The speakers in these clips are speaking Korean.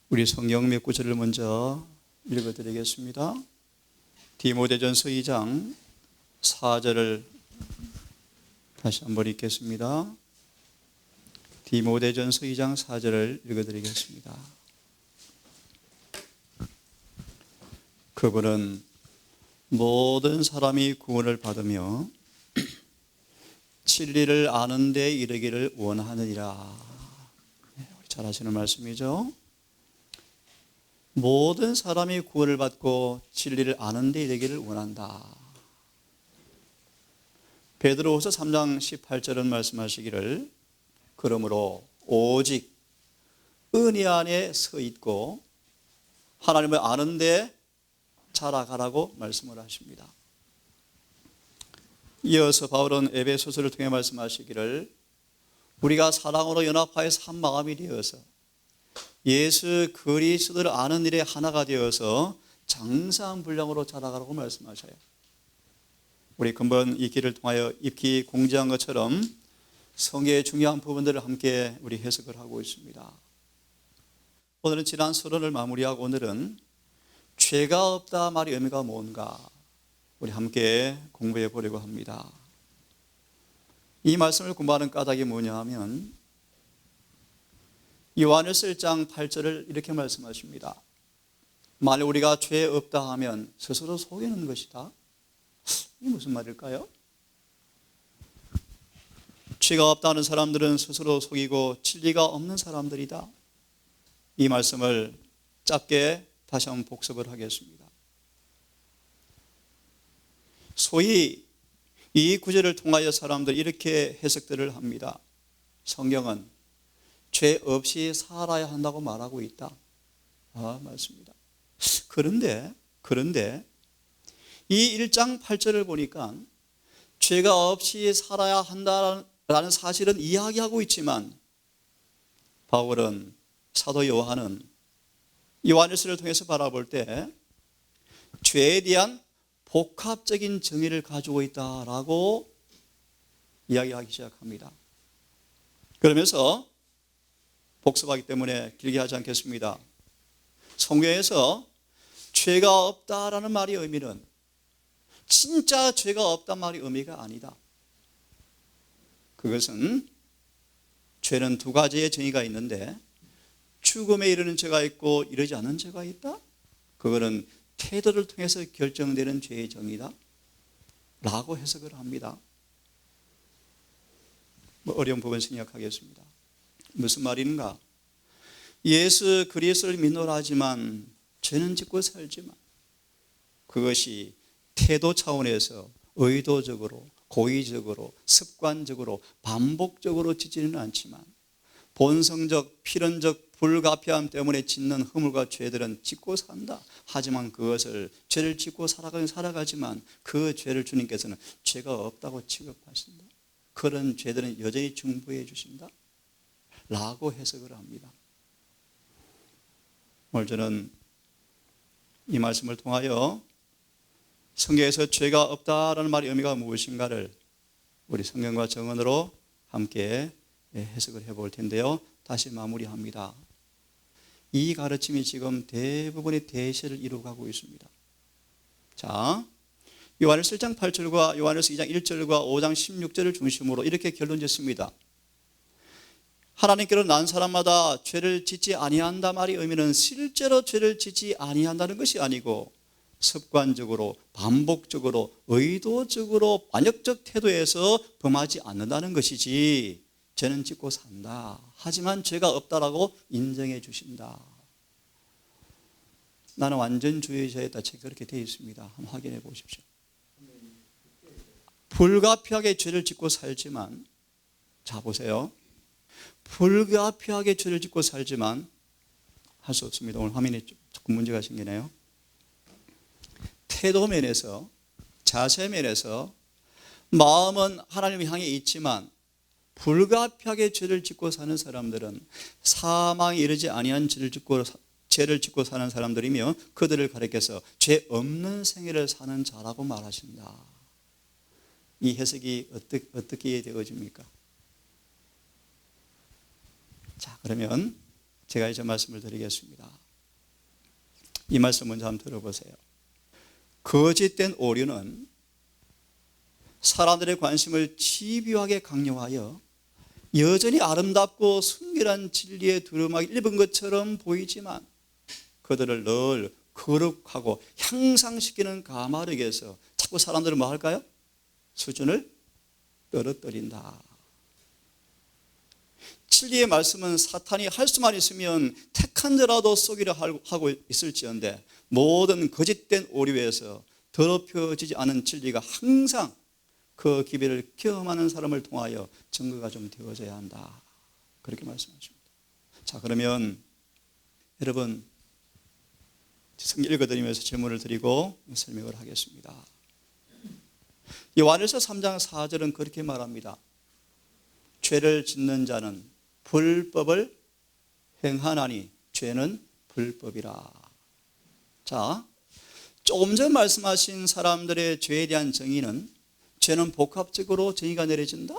우리 성경 몇 구절을 먼저 읽어드리겠습니다. 디모데전서 2장 4절을 다시 한번 읽겠습니다. 디모데전서 2장 4절을 읽어드리겠습니다. 그분은 모든 사람이 구원을 받으며 진리를 아는 데 이르기를 원하느니라. 우리 잘 아시는 말씀이죠. 모든 사람이 구원을 받고 진리를 아는 데 이르기를 원한다. 베드로후서 3장 18절은 말씀하시기를 그러므로 오직 은혜 안에 서 있고 하나님을 아는 데 자라가라고 말씀을 하십니다. 이어서 바울은 에베소서를 통해 말씀하시기를 우리가 사랑으로 연합하여서 한 마음이 되어서 예수 그리스도를 아는 일에 하나가 되어서 장사한 분량으로 자라가라고 말씀하셔요. 우리 근본 이 길을 통하여 익히 공지한 것처럼 성경의 중요한 부분들을 함께 우리 해석을 하고 있습니다. 오늘은 지난 서론을 마무리하고 오늘은 죄가 없다 말의 의미가 뭔가 우리 함께 공부해 보려고 합니다. 이 말씀을 공부하는 까닭이 뭐냐 하면 요한일서 1장 8절을 이렇게 말씀하십니다. 만일 우리가 죄 없다 하면 스스로 속이는 것이다. 이게 무슨 말일까요? 죄가 없다는 사람들은 스스로 속이고 진리가 없는 사람들이다. 이 말씀을 짧게 다시 한번 복습을 하겠습니다. 소위 이 구절을 통하여 사람들이 이렇게 해석들을 합니다. 성경은 죄 없이 살아야 한다고 말하고 있다. 맞습니다. 그런데 이 1장 8절을 보니까 죄가 없이 살아야 한다라는 사실은 이야기하고 있지만 바울은 사도 요한은 요한일서를 통해서 바라볼 때 죄에 대한 복합적인 정의를 가지고 있다라고 이야기하기 시작합니다. 그러면서 복습하기 때문에 길게 하지 않겠습니다. 성경에서 죄가 없다라는 말의 의미는 진짜 죄가 없단 말의 의미가 아니다. 그것은 죄는 두 가지의 정의가 있는데 죽음에 이르는 죄가 있고 이르지 않는 죄가 있다. 그거는 태도를 통해서 결정되는 죄의 정의다 라고 해석을 합니다. 어려운 부분 생략하겠습니다. 무슨 말인가? 예수 그리스도를 믿노라 하지만 죄는 짓고 살지만 그것이 태도 차원에서 의도적으로 고의적으로 습관적으로 반복적으로 짓지는 않지만 본성적 필연적 불가피함 때문에 짓는 허물과 죄들은 짓고 산다. 하지만 그것을 죄를 짓고 살아가지만 그 죄를 주님께서는 죄가 없다고 취급하신다. 그런 죄들은 여전히 중보해 주신다 라고 해석을 합니다. 오늘 저는 이 말씀을 통하여 성경에서 죄가 없다라는 말의 의미가 무엇인가를 우리 성경과 정언으로 함께 해석을 해볼 텐데요. 다시 마무리합니다. 이 가르침이 지금 대부분의 대세를 이루어가고 있습니다. 자, 요한일서 1장 8절과 요한일서 2장 1절과 5장 16절을 중심으로 이렇게 결론 짓습니다. 하나님께로 난 사람마다 죄를 짓지 아니한다 말의 의미는 실제로 죄를 짓지 아니한다는 것이 아니고 습관적으로 반복적으로 의도적으로 반역적 태도에서 범하지 않는다는 것이지 죄는 짓고 산다. 하지만 죄가 없다라고 인정해 주신다. 나는 완전주의자였다. 책 그렇게 되어 있습니다. 한번 확인해 보십시오. 불가피하게 죄를 짓고 살지만 자 보세요. 불가피하게 죄를 짓고 살지만 할 수 없습니다. 오늘 화면에 조금 문제가 생기네요. 태도 면에서 자세 면에서 마음은 하나님을 향해 있지만 불가피하게 죄를 짓고 사는 사람들은 사망에 이르지 아니한 죄를 짓고 사는 사람들이며 그들을 가리켜서 죄 없는 생애를 사는 자라고 말하신다. 이 해석이 어떻게 되어집니까? 자, 그러면 제가 이제 말씀을 드리겠습니다. 이 말씀 먼저 한번 들어보세요. 거짓된 오류는 사람들의 관심을 집요하게 강요하여 여전히 아름답고 순결한 진리의 두루마기 입은 것처럼 보이지만 그들을 늘 거룩하고 향상시키는 가마력에서 자꾸 사람들은 뭐 할까요? 수준을 떨어뜨린다. 진리의 말씀은 사탄이 할 수만 있으면 택한 자라도 속이려 하고 있을지언데 모든 거짓된 오류에서 더럽혀지지 않은 진리가 항상 그 기회를 경험하는 사람을 통하여 증거가 좀 되어져야 한다. 그렇게 말씀하십니다. 자, 그러면 여러분 성경 읽어드리면서 질문을 드리고 설명을 하겠습니다. 요한일서 3장 4절은 그렇게 말합니다. 죄를 짓는 자는 불법을 행하나니 죄는 불법이라. 자, 조금 전 말씀하신 사람들의 죄에 대한 정의는 죄는 복합적으로 정의가 내려진다.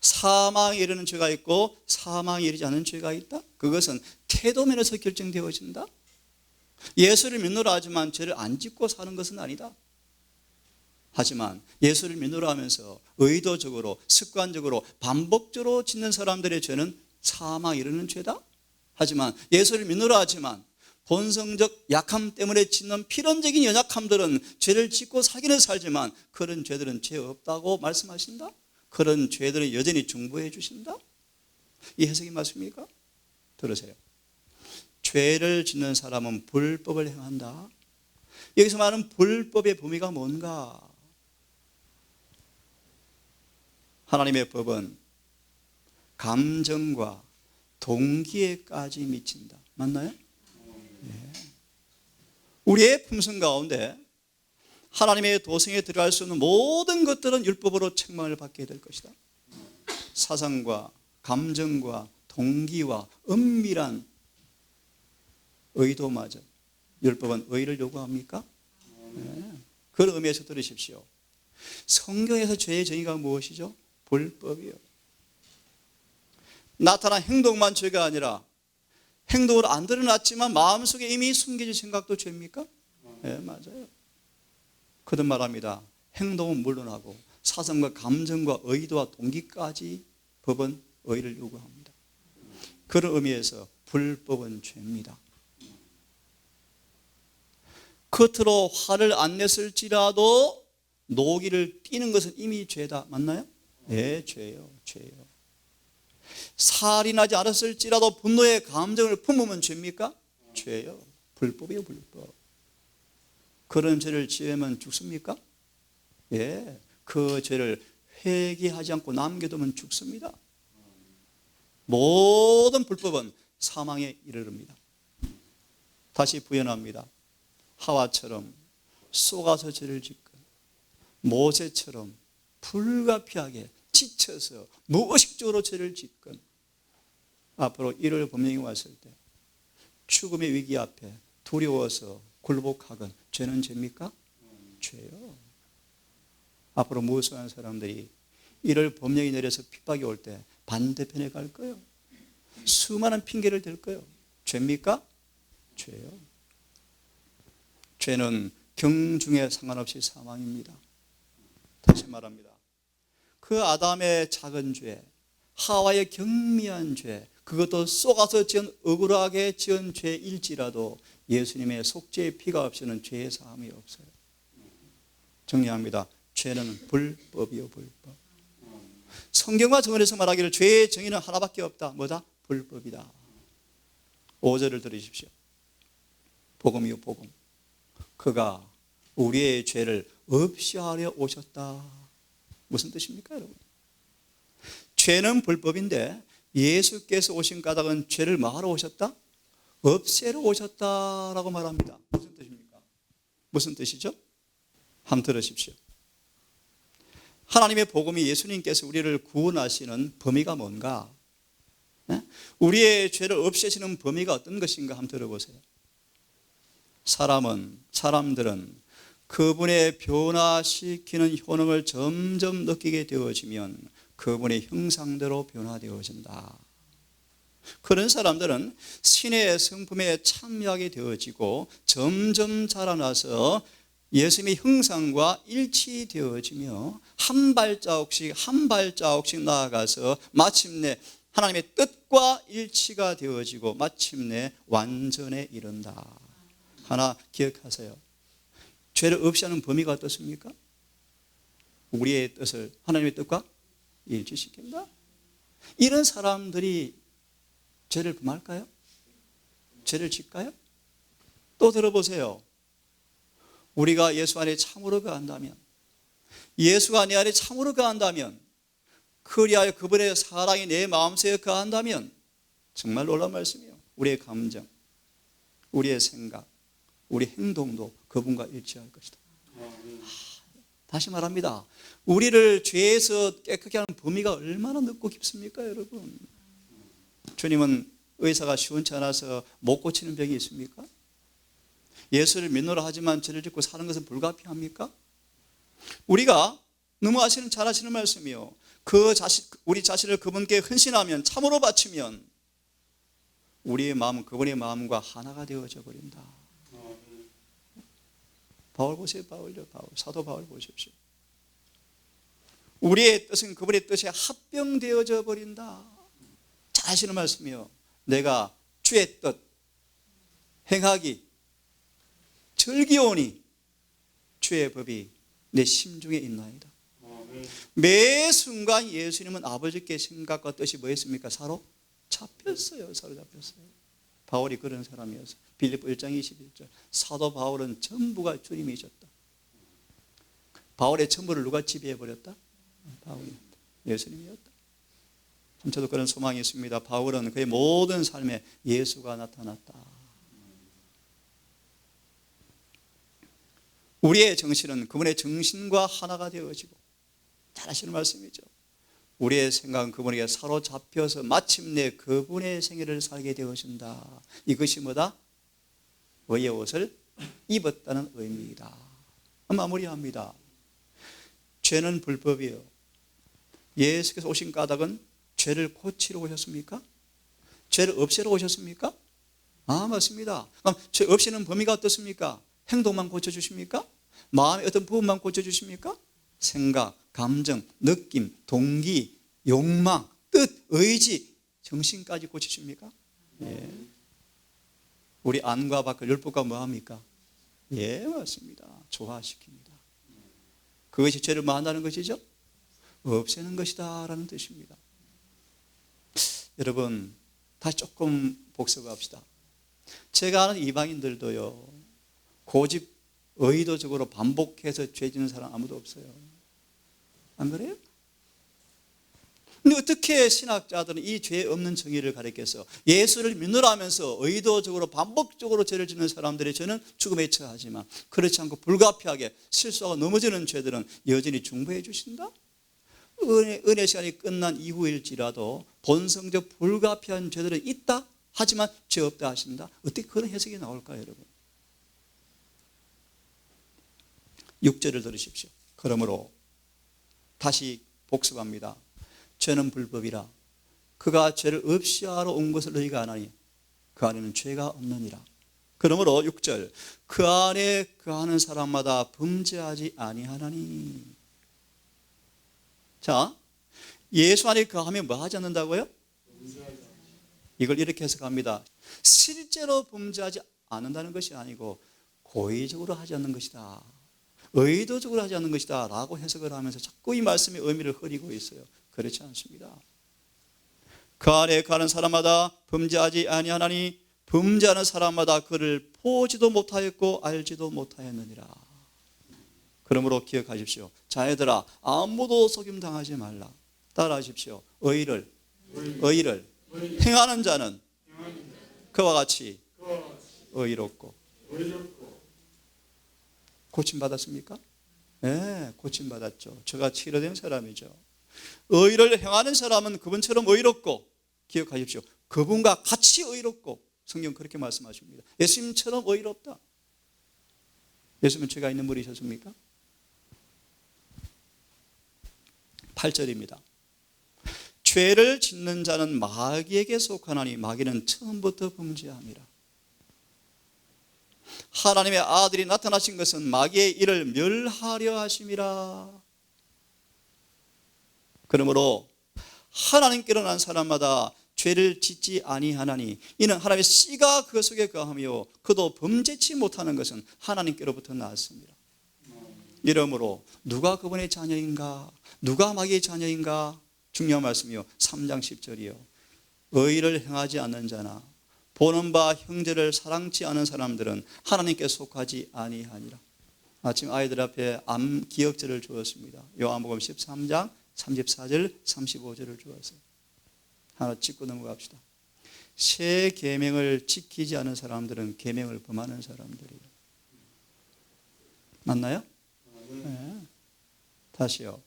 사망에 이르는 죄가 있고 사망에 이르지 않는 죄가 있다. 그것은 태도면에서 결정되어진다. 예수를 믿노라 하지만 죄를 안 짓고 사는 것은 아니다. 하지만 예수를 믿노라 하면서 의도적으로 습관적으로 반복적으로 짓는 사람들의 죄는 사망에 이르는 죄다. 하지만 예수를 믿노라 하지만 본성적 약함 때문에 짓는 필연적인 연약함들은 죄를 짓고 살기는 살지만 그런 죄들은 죄 없다고 말씀하신다. 그런 죄들은 여전히 중보해 주신다. 이 해석이 맞습니까? 들으세요. 죄를 짓는 사람은 불법을 행한다. 여기서 말하는 불법의 범위가 뭔가? 하나님의 법은 감정과 동기에까지 미친다. 맞나요? 네. 우리의 품성 가운데 하나님의 도성에 들어갈 수 있는 모든 것들은 율법으로 책망을 받게 될 것이다. 사상과 감정과 동기와 은밀한 의도마저 율법은 의를 요구합니까? 네. 그런 의미에서 들으십시오. 성경에서 죄의 정의가 무엇이죠? 불법이요. 나타난 행동만 죄가 아니라 행동으로 안 드러났지만 마음속에 이미 숨겨진 생각도 죄입니까? 네, 맞아요. 거듭 말합니다. 행동은 물론하고 사상과 감정과 의도와 동기까지 법은 의를 요구합니다. 그런 의미에서 불법은 죄입니다. 겉으로 화를 안 냈을지라도 노기를 띠는 것은 이미 죄다. 맞나요? 네, 죄예요. 죄예요. 살이 나지 않았을지라도 분노의 감정을 품으면 죄입니까? 죄예요. 불법이에요, 불법. 그런 죄를 지으면 죽습니까? 예, 그 죄를 회개하지 않고 남겨두면 죽습니다. 모든 불법은 사망에 이르릅니다. 다시 부연합니다. 하와처럼 쏘가서 죄를 짓건 모세처럼 불가피하게 지쳐서 무의식적으로 죄를 짓건 앞으로 이를 법령이 왔을 때 죽음의 위기 앞에 두려워서 굴복하건 죄는 죄입니까? 죄요. 앞으로 무수한 사람들이 이를 법령이 내려서 핍박이 올 때 반대편에 갈 거예요. 수많은 핑계를 댈 거예요. 죄입니까? 죄요. 죄는 경중에 상관없이 사망입니다. 다시 말합니다. 그 아담의 작은 죄, 하와의 경미한 죄, 그것도 쏘가서 지은 억울하게 지은 죄일지라도 예수님의 속죄의 피가 없이는 죄의 사함이 없어요. 정리합니다. 죄는 불법이요, 불법. 성경과 정언에서 말하기를 죄의 정의는 하나밖에 없다. 뭐다? 불법이다. 5절을 들으십시오. 복음이요, 복음. 그가 우리의 죄를 없이 하려 오셨다. 무슨 뜻입니까, 여러분? 죄는 불법인데 예수께서 오신 까닭은 죄를 뭐하러 오셨다? 없애러 오셨다라고 말합니다. 무슨 뜻입니까? 무슨 뜻이죠? 한번 들으십시오. 하나님의 복음이 예수님께서 우리를 구원하시는 범위가 뭔가? 우리의 죄를 없애시는 범위가 어떤 것인가 한번 들어보세요. 사람들은 그분의 변화시키는 효능을 점점 느끼게 되어지면 그분의 형상대로 변화되어진다. 그런 사람들은 신의 성품에 참여하게 되어지고 점점 자라나서 예수님의 형상과 일치되어지며 한 발자국씩 한 발자국씩 나아가서 마침내 하나님의 뜻과 일치가 되어지고 마침내 완전에 이른다. 하나 기억하세요. 죄를 없이 하는 범위가 어떻습니까? 우리의 뜻을 하나님의 뜻과 일치시킨다. 이런 사람들이 죄를 금할까요? 죄를 짓까요? 또 들어보세요. 우리가 예수 안에 참으로 거한다면, 예수가 내 안에 참으로 거한다면, 그리하여 그분의 사랑이 내 마음속에 거한다면 정말 놀라운 말씀이에요. 우리의 감정, 우리의 생각, 우리 행동도 그분과 일치할 것이다. 다시 말합니다. 우리를 죄에서 깨끗게 하는 범위가 얼마나 넓고 깊습니까, 여러분? 주님은 의사가 시원치 않아서 못 고치는 병이 있습니까? 예수를 믿노라 하지만 죄를 짓고 사는 것은 불가피합니까? 우리가 너무 잘 아시는 말씀이요. 우리 자신을 그분께 헌신하면, 참으로 바치면 우리의 마음은 그분의 마음과 하나가 되어져 버린다. 바울 보세요. 사도 바울 보십시오. 우리의 뜻은 그분의 뜻에 합병되어져 버린다. 잘 아시는 말씀이요. 내가 주의 뜻 행하기 즐기오니 주의 법이 내 심중에 있나이다. 매 순간 예수님은 아버지께 생각과 뜻이 뭐였습니까? 사로잡혔어요. 바울이 그런 사람이었어요. 빌립보 1장 21절. 사도 바울은 전부가 주님이셨다. 바울의 전부를 누가 지배해버렸다? 바울이었다. 예수님이었다. 저도 그런 소망이 있습니다. 바울은 그의 모든 삶에 예수가 나타났다. 우리의 정신은 그분의 정신과 하나가 되어지고, 잘 아시는 말씀이죠. 우리의 생각은 그분에게 사로잡혀서 마침내 그분의 생애를 살게 되어진다. 이것이 뭐다? 의의 옷을 입었다는 의미이다. 마무리합니다. 죄는 불법이에요. 예수께서 오신 까닭은 죄를 고치러 오셨습니까? 죄를 없애러 오셨습니까? 맞습니다. 그럼 죄 없애는 범위가 어떻습니까? 행동만 고쳐주십니까? 마음의 어떤 부분만 고쳐주십니까? 생각, 감정, 느낌, 동기, 욕망, 뜻, 의지, 정신까지 고치십니까? 예. 우리 안과 밖을 율법과 뭐합니까? 예, 맞습니다. 조화시킵니다. 그것이 죄를 뭐 한다는 것이죠? 없애는 것이다 라는 뜻입니다. 여러분, 다시 조금 복습합시다. 제가 아는 이방인들도요, 고집 의도적으로 반복해서 죄 짓는 사람 아무도 없어요. 안 그래요? 근데 어떻게 신학자들은 이 죄 없는 정의를 가르쳐서 예수를 믿으라면서 의도적으로 반복적으로 죄를 짓는 사람들의 죄는 죽음에 처하지만 그렇지 않고 불가피하게 실수하고 넘어지는 죄들은 여전히 중보해 주신다? 은혜 시간이 끝난 이후일지라도 본성적 불가피한 죄들은 있다? 하지만 죄 없다 하신다? 어떻게 그런 해석이 나올까요, 여러분? 6절을 들으십시오. 그러므로 다시 복습합니다. 죄는 불법이라 그가 죄를 없이 하러 온 것을 너희가 아나니 그 안에는 죄가 없느니라. 그러므로 6절 그 안에 거하는 사람마다 범죄하지 아니하나니. 자, 예수 안에 거하면 뭐 하지 않는다고요? 이걸 이렇게 해석합니다. 실제로 범죄하지 않는다는 것이 아니고 고의적으로 하지 않는 것이다, 의도적으로 하지 않는 것이다 라고 해석을 하면서 자꾸 이 말씀의 의미를 흐리고 있어요. 그렇지 않습니다. 그 안에 가는 사람마다 범죄하지 아니하나니 범죄하는 사람마다 그를 보지도 못하였고 알지도 못하였느니라. 그러므로 기억하십시오. 자녀들아, 아무도 속임당하지 말라. 따라하십시오. 의를 행하는 자는 그와 같이 의롭고. 고침받았습니까? 네, 고침받았죠. 저가 치료된 사람이죠. 의를 행하는 사람은 그분처럼 의롭고, 기억하십시오, 그분과 같이 의롭고. 성경 그렇게 말씀하십니다. 예수님처럼 의롭다. 예수님은 죄가 있는 분이셨습니까? 8절입니다. 죄를 짓는 자는 마귀에게 속하나니 마귀는 처음부터 범죄함이라. 하나님의 아들이 나타나신 것은 마귀의 일을 멸하려 하심이라. 그러므로 하나님께로 난 사람마다 죄를 짓지 아니하나니 이는 하나님의 씨가 그 속에 거하며 그도 범죄치 못하는 것은 하나님께로부터 나왔습니다. 이러므로 누가 그분의 자녀인가? 누가 마귀의 자녀인가? 중요한 말씀이요. 3장 10절이요. 의를 행하지 않는 자나 보는 바 형제를 사랑치 않은 사람들은 하나님께 속하지 아니하니라. 아침 아이들 앞에 암 기억절을 주었습니다. 요한복음 13장 34절 35절을 주었어요. 하나 찍고 넘어갑시다. 새 계명을 지키지 않은 사람들은 계명을 범하는 사람들이에요. 맞나요? 네. 다시요.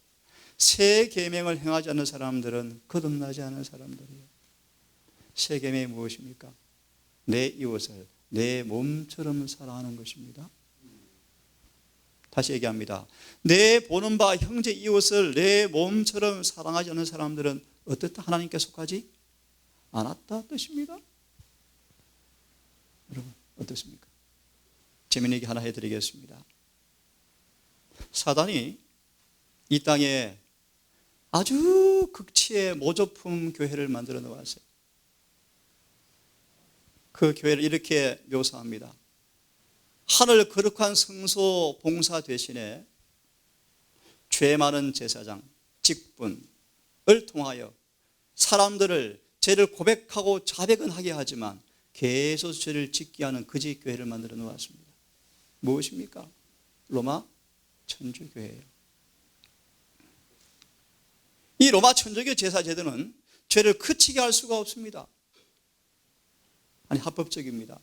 새 계명을 행하지 않는 사람들은 거듭나지 않은 사람들이에요. 새 계명이 무엇입니까? 내 이웃을 내 몸처럼 사랑하는 것입니다. 다시 얘기합니다. 내 보는 바 형제 이웃을 내 몸처럼 사랑하지 않는 사람들은 어떻다? 하나님께 속하지 않았다 뜻입니다. 여러분 어떻습니까? 재미있는 얘기 하나 해드리겠습니다. 사단이 이 땅에 아주 극치의 모조품 교회를 만들어 놓았어요. 그 교회를 이렇게 묘사합니다. 하늘 거룩한 성소 봉사 대신에 죄 많은 제사장, 직분을 통하여 사람들을 죄를 고백하고 자백은 하게 하지만 계속 죄를 짓게 하는 거짓 교회를 만들어 놓았습니다. 무엇입니까? 로마 천주교회예요. 이 로마 천주교 제사 제도는 죄를 그치게 할 수가 없습니다. 아니 합법적입니다.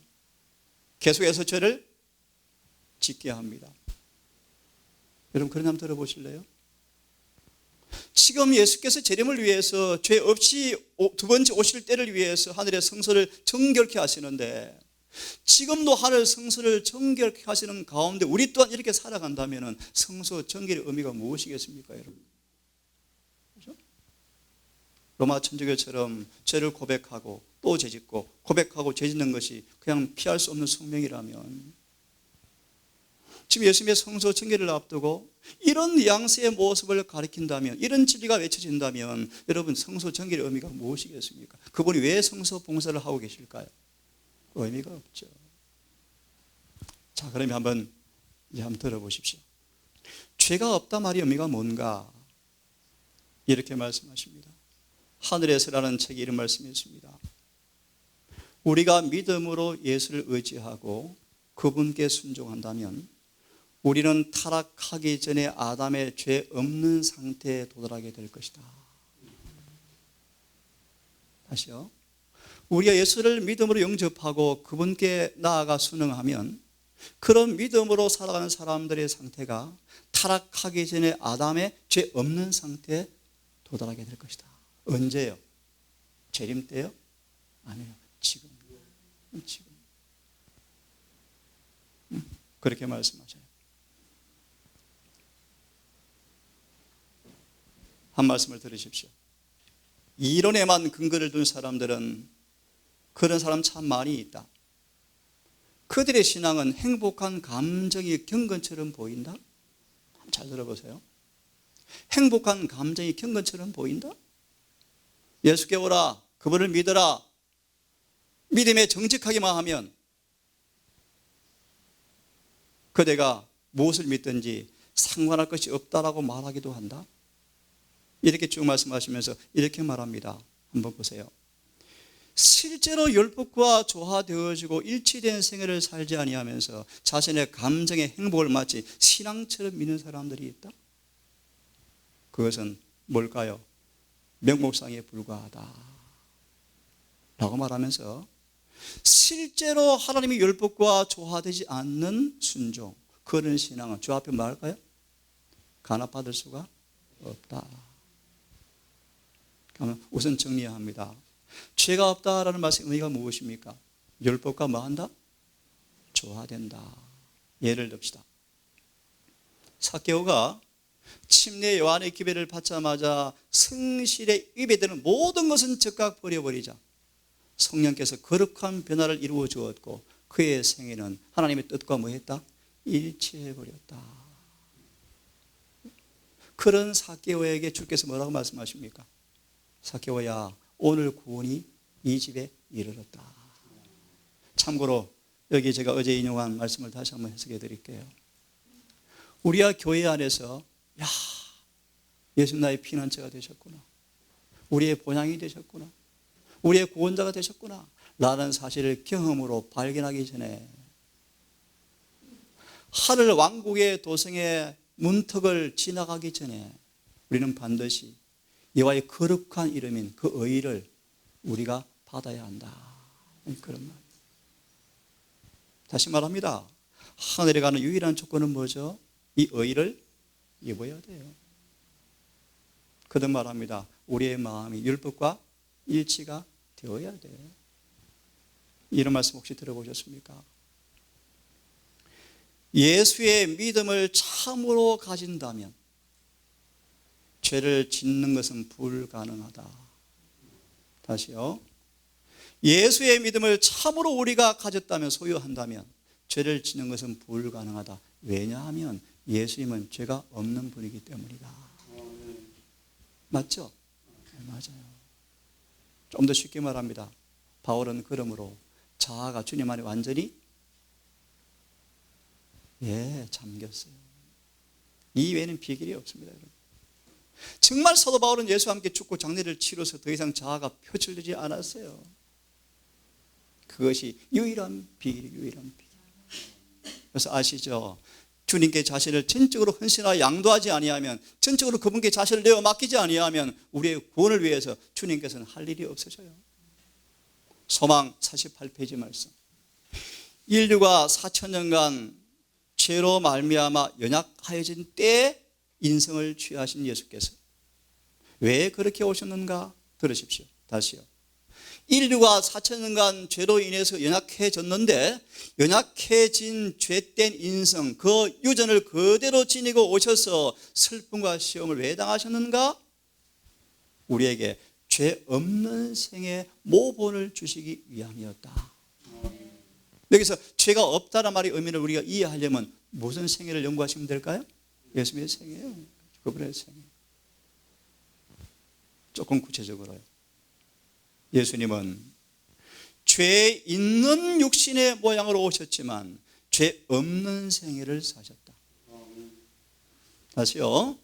계속해서 죄를 짓게 합니다. 여러분 그런 한번 들어보실래요? 지금 예수께서 재림을 위해서 죄 없이 두 번째 오실 때를 위해서 하늘의 성소를 정결케 하시는데 지금도 하늘 성소를 정결케 하시는 가운데 우리 또한 이렇게 살아간다면 성소 정결의 의미가 무엇이겠습니까, 여러분? 그렇죠? 로마 천주교처럼 죄를 고백하고 또 죄짓고 고백하고 죄짓는 것이 그냥 피할 수 없는 숙명이라면 지금 예수님의 성소 정결을 앞두고 이런 뉘앙스의 모습을 가리킨다면 이런 진리가 외쳐진다면 여러분 성소 정결의 의미가 무엇이겠습니까? 그분이 왜 성소 봉사를 하고 계실까요? 의미가 없죠. 자, 그러면 한번 들어보십시오. 죄가 없다 말이 의미가 뭔가? 이렇게 말씀하십니다. 하늘에서라는 책에 이런 말씀이 있습니다. 우리가 믿음으로 예수를 의지하고 그분께 순종한다면 우리는 타락하기 전에 아담의 죄 없는 상태에 도달하게 될 것이다. 다시요. 우리가 예수를 믿음으로 영접하고 그분께 나아가 순응하면 그런 믿음으로 살아가는 사람들의 상태가 타락하기 전에 아담의 죄 없는 상태에 도달하게 될 것이다. 언제요? 재림 때요? 아니요. 지금. 그렇게 말씀하셔요. 한 말씀을 들으십시오. 이론에만 근거를 둔 사람들은 그런 사람 참 많이 있다. 그들의 신앙은 행복한 감정이 경건처럼 보인다? 잘 들어보세요. 행복한 감정이 경건처럼 보인다? 예수께 오라, 그분을 믿어라, 믿음에 정직하기만 하면 그대가 무엇을 믿든지 상관할 것이 없다라고 말하기도 한다. 이렇게 쭉 말씀하시면서 이렇게 말합니다. 한번 보세요. 실제로 율법과 조화되어지고 일치된 생애를 살지 아니하면서 자신의 감정의 행복을 마치 신앙처럼 믿는 사람들이 있다. 그것은 뭘까요? 명목상에 불과하다 라고 말하면서 실제로 하나님의 율법과 조화되지 않는 순종, 그런 신앙은 주 앞에 말할까요? 간합받을 수가 없다. 그러면 우선 정리해야 합니다. 죄가 없다라는 말씀의 의미가 무엇입니까? 율법과 뭐 한다? 조화된다. 예를 듭시다. 삭개오가 침례 요한의 기별을 받자마자 성실에 입에 드는 모든 것은 즉각 버려버리자 성령께서 거룩한 변화를 이루어 주었고 그의 생애는 하나님의 뜻과 뭐했다? 일치해버렸다. 그런 삭개오에게 주께서 뭐라고 말씀하십니까? 삭개오야, 오늘 구원이 이 집에 이르렀다. 참고로 여기 제가 어제 인용한 말씀을 다시 한번 해석해 드릴게요. 우리가 교회 안에서 야, 예수님 나의 피난처가 되셨구나, 우리의 본향이 되셨구나, 우리의 구원자가 되셨구나 라는 사실을 경험으로 발견하기 전에 하늘 왕국의 도성의 문턱을 지나가기 전에 우리는 반드시 여호와의 거룩한 이름인 그 의를 우리가 받아야 한다. 그런 말. 다시 말합니다. 하늘에 가는 유일한 조건은 뭐죠? 이 의를 입어야 돼요. 거듭 말합니다. 우리의 마음이 율법과 일치가 되어야 돼요. 이런 말씀 혹시 들어보셨습니까? 예수의 믿음을 참으로 가진다면 죄를 짓는 것은 불가능하다. 다시요. 예수의 믿음을 참으로 우리가 가졌다면, 소유한다면 죄를 짓는 것은 불가능하다. 왜냐하면 예수님은 죄가 없는 분이기 때문이다. 맞죠? 네, 맞아요. 좀 더 쉽게 말합니다. 바울은 그러므로 자아가 주님 안에 완전히 잠겼어요. 이 외에는 비결이 없습니다, 여러분. 정말 사도 바울은 예수와 함께 죽고 장례를 치러서 더 이상 자아가 표출되지 않았어요. 그것이 유일한 비결이에요, 유일한 비결. 그래서 아시죠? 주님께 자신을 전적으로 헌신하여 양도하지 아니하면, 전적으로 그분께 자신을 내어 맡기지 아니하면 우리의 구원을 위해서 주님께서는 할 일이 없으셔요. 소망 48페이지 말씀. 인류가 4,000년간 죄로 말미암아 연약하여진 때에 인성을 취하신 예수께서 왜 그렇게 오셨는가? 들으십시오. 다시요. 인류가 4,000년간 죄로 인해서 연약해졌는데 연약해진 죄된 인성, 그 유전을 그대로 지니고 오셔서 슬픔과 시험을 왜 당하셨는가? 우리에게 죄 없는 생의 모본을 주시기 위함이었다. 여기서 죄가 없다는 말의 의미를 우리가 이해하려면 무슨 생애를 연구하시면 될까요? 예수님의 생애예요. 그분의 생애. 조금 구체적으로요. 예수님은 죄 있는 육신의 모양으로 오셨지만 죄 없는 생애를 사셨다. 다시요.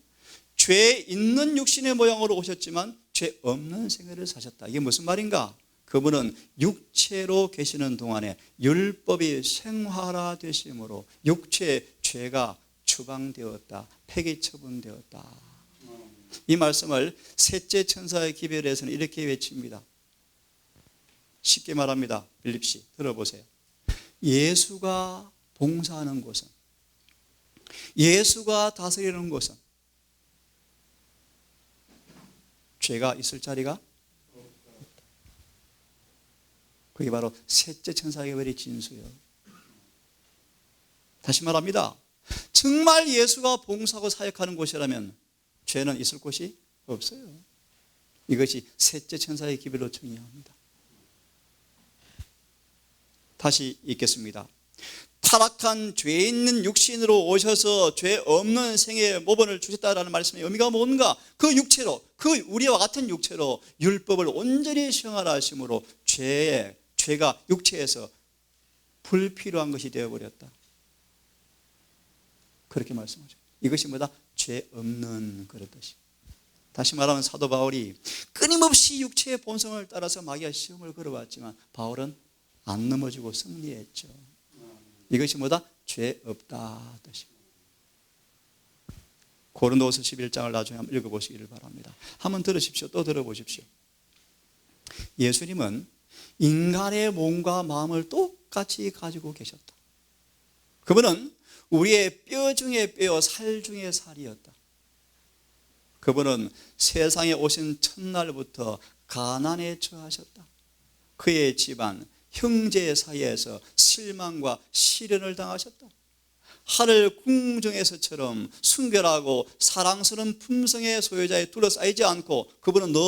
죄 있는 육신의 모양으로 오셨지만 죄 없는 생애를 사셨다. 이게 무슨 말인가? 그분은 육체로 계시는 동안에 율법이 생활화되심으로 육체의 죄가 추방되었다, 폐기 처분되었다. 이 말씀을 셋째 천사의 기별에서는 이렇게 외칩니다. 쉽게 말합니다. 빌립시 들어보세요. 예수가 봉사하는 곳은, 예수가 다스리는 곳은 죄가 있을 자리가, 그게 바로 셋째 천사의 계별의 진수예요. 다시 말합니다. 정말 예수가 봉사하고 사역하는 곳이라면 죄는 있을 곳이 없어요. 이것이 셋째 천사의 기별로 정의합니다. 다시 읽겠습니다. 타락한 죄 있는 육신으로 오셔서 죄 없는 생의 모본을 주셨다라는 말씀의 의미가 뭔가? 그 육체로, 그 우리와 같은 육체로 율법을 온전히 생활하심으로 죄가 육체에서 불필요한 것이 되어버렸다. 그렇게 말씀하죠. 이것이 뭐다? 죄 없는 그릇듯이. 다시 말하면 사도 바울이 끊임없이 육체의 본성을 따라서 마귀가 시험을 걸어왔지만 바울은 안 넘어지고 승리했죠. 이것이 뭐다? 죄 없다 뜻이. 고린도후서 11장을 나중에 한번 읽어보시기를 바랍니다. 한번 들으십시오. 또 들어보십시오. 예수님은 인간의 몸과 마음을 똑같이 가지고 계셨다. 그분은 우리의 뼈 중에 뼈, 살 중에 살이었다. 그분은 세상에 오신 첫날부터 가난에 처하셨다. 그의 집안, 형제 사이에서 실망과 시련을 당하셨다. 하늘 궁정에서처럼 순결하고 사랑스러운 품성의 소유자에 둘러싸이지 않고 그분은 늘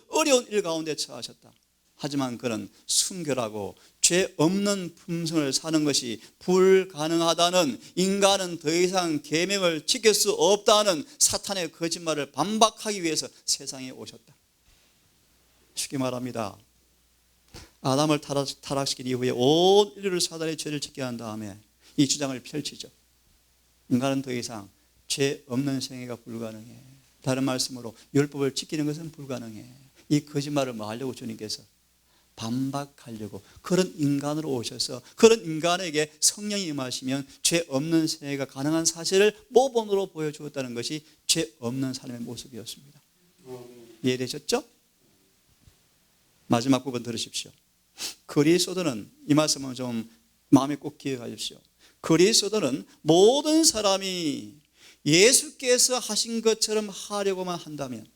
어려운 일 가운데 처하셨다. 하지만 그는 순결하고 죄 없는 품성을 사는 것이 불가능하다는, 인간은 더 이상 계명을 지킬 수 없다는 사탄의 거짓말을 반박하기 위해서 세상에 오셨다. 쉽게 말합니다. 아담을 타락시킨 이후에 온 인류를 사단의 죄를 짓게 한 다음에 이 주장을 펼치죠. 인간은 더 이상 죄 없는 생애가 불가능해. 다른 말씀으로 율법을 지키는 것은 불가능해. 이 거짓말을 뭐 하려고 주님께서 반박하려고 그런 인간으로 오셔서 그런 인간에게 성령이 임하시면 죄 없는 생애가 가능한 사실을 모범으로 보여주었다는 것이 죄 없는 삶의 모습이었습니다. 이해되셨죠? 마지막 부분 들으십시오. 그리스도는, 이 말씀은 좀 마음에 꼭 기억하십시오. 그리스도는 모든 사람이 예수께서 하신 것처럼 하려고만 한다면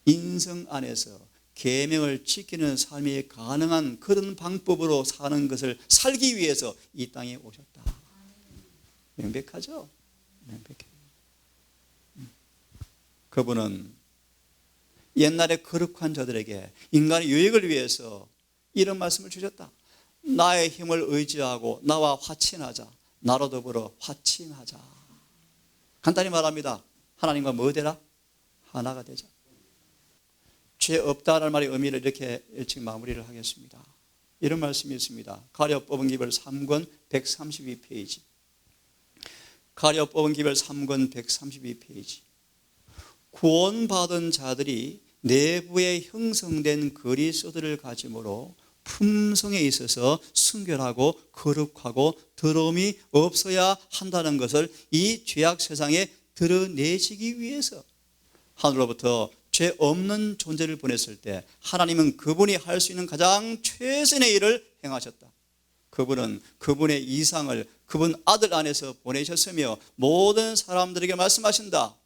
인성 안에서 계명을 지키는 삶이 가능한 그런 방법으로 사는 것을 살기 위해서 이 땅에 오셨다. 명백하죠? 명백해요. 그분은 옛날에 거룩한 자들에게 인간의 유익을 위해서 이런 말씀을 주셨다. 나의 힘을 의지하고 나와 화친하자. 나로 더불어 화친하자. 간단히 말합니다. 하나님과 뭐 되라? 하나가 되자. 죄 없다라는 말의 의미를 이렇게 일찍 마무리를 하겠습니다. 이런 말씀이 있습니다. 가려 뽑은 기별 3권 132페이지. 가려 뽑은 기별 3권 132페이지. 구원받은 자들이 내부에 형성된 그리스도를 가짐으로 품성에 있어서 순결하고 거룩하고 더러움이 없어야 한다는 것을 이 죄악 세상에 드러내시기 위해서 하늘로부터 죄 없는 존재를 보냈을 때 하나님은 그분이 할 수 있는 가장 최선의 일을 행하셨다. 그분은 그분의 이상을 그분 아들 안에서 보내셨으며 모든 사람들에게 말씀하신다.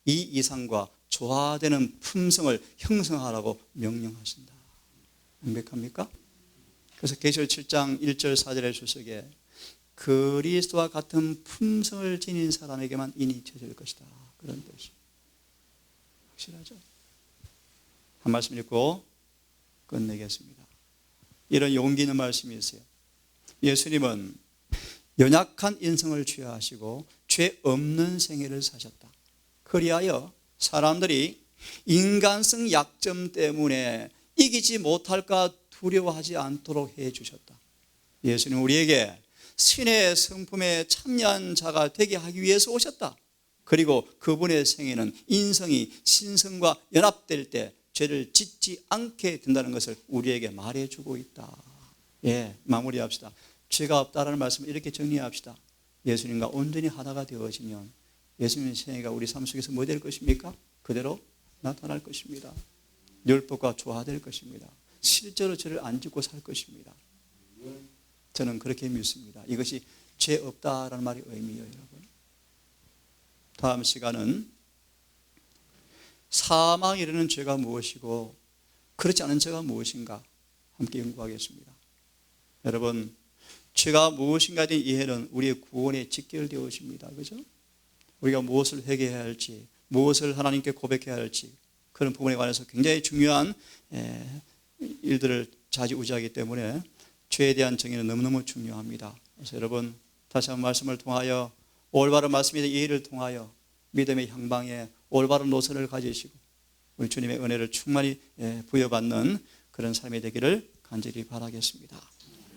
이 이상과 조화되는 품성을 형성하라고 명령하신다. 명백합니까? 그래서 계시록 7장 1절 4절의 주석에 그리스도와 같은 품성을 지닌 사람에게만 인이 쳐질 것이다. 그런 뜻이 확실하죠? 한 말씀 읽고 끝내겠습니다. 이런 용기 있는 말씀이 있어요. 예수님은 연약한 인성을 취하시고 죄 없는 생애를 사셨다. 그리하여 사람들이 인간성 약점 때문에 이기지 못할까 두려워하지 않도록 해 주셨다. 예수님은 우리에게 신의 성품에 참여한 자가 되게 하기 위해서 오셨다. 그리고 그분의 생애는 인성이 신성과 연합될 때 죄를 짓지 않게 된다는 것을 우리에게 말해주고 있다. 예, 마무리합시다. 죄가 없다라는 말씀을 이렇게 정리합시다. 예수님과 온전히 하나가 되어지면 예수님의 생애가 우리 삶 속에서 뭐 될 것입니까? 그대로 나타날 것입니다. 율법과 조화될 것입니다. 실제로 죄를 안 짓고 살 것입니다. 저는 그렇게 믿습니다. 이것이 죄 없다라는 말의 의미예요, 여러분. 다음 시간은 사망에 이르는 죄가 무엇이고 그렇지 않은 죄가 무엇인가 함께 연구하겠습니다. 여러분, 죄가 무엇인가에 대한 이해는 우리의 구원에 직결되어 있습니다. 그죠? 우리가 무엇을 회개해야 할지, 무엇을 하나님께 고백해야 할지 그런 부분에 관해서 굉장히 중요한 일들을 좌지우지하기 때문에 죄에 대한 정의는 너무너무 중요합니다. 그래서 여러분, 다시 한번 말씀을 통하여 올바른 말씀에 대한 이해를 통하여 믿음의 향방에 올바른 노선을 가지시고 우리 주님의 은혜를 충만히 부여받는 그런 삶이 되기를 간절히 바라겠습니다.